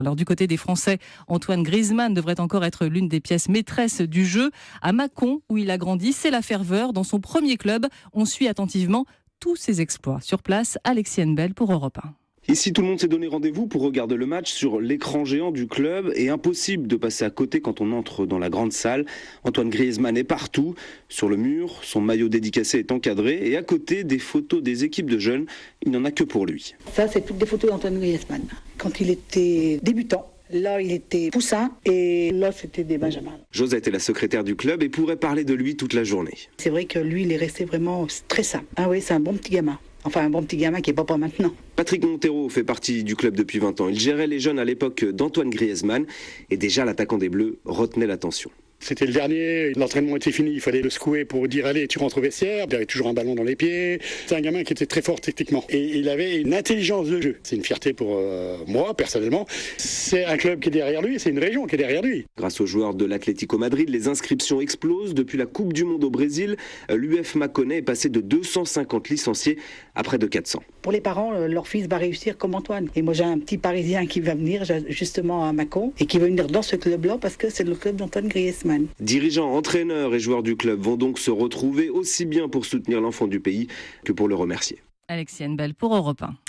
Alors du côté des Français, Antoine Griezmann devrait encore être l'une des pièces maîtresses du jeu. À Mâcon, où il a grandi, c'est la ferveur. Dans son premier club, on suit attentivement tous ses exploits. Sur place, Alexienne Bell pour Europe 1. Ici, tout le monde s'est donné rendez-vous pour regarder le match sur l'écran géant du club et impossible de passer à côté quand on entre dans la grande salle. Antoine Griezmann est partout. Sur le mur, son maillot dédicacé est encadré et à côté, des photos des équipes de jeunes. Il n'y en a que pour lui. Ça, c'est toutes des photos d'Antoine Griezmann. Quand il était débutant, là, il était poussin et là, c'était des benjamins. Josette est la secrétaire du club et pourrait parler de lui toute la journée. C'est vrai que lui, il est resté vraiment très simple. Ah oui, c'est un bon petit gamin. Enfin, un bon petit gamin qui n'est pas maintenant. Patrick Montero fait partie du club depuis 20 ans. Il gérait les jeunes à l'époque d'Antoine Griezmann et déjà l'attaquant des Bleus retenait l'attention. C'était le dernier, l'entraînement était fini, il fallait le secouer pour dire allez, tu rentres au vestiaire, il avait toujours un ballon dans les pieds. C'est un gamin qui était très fort techniquement et il avait une intelligence de jeu. C'est une fierté pour moi, personnellement. C'est un club qui est derrière lui, c'est une région qui est derrière lui. Grâce aux joueurs de l'Atlético Madrid, les inscriptions explosent. Depuis la Coupe du Monde au Brésil, l'UF Mâconnais est passé de 250 licenciés à près de 400. Pour les parents, leur fils va réussir comme Antoine. Et moi, j'ai un petit Parisien qui va venir justement à Mâcon et qui va venir dans ce club-là parce que c'est le club d'Antoine Griezmann. Dirigeants, entraîneurs et joueurs du club vont donc se retrouver aussi bien pour soutenir l'enfant du pays que pour le remercier. Alexienne Bell pour Europe 1.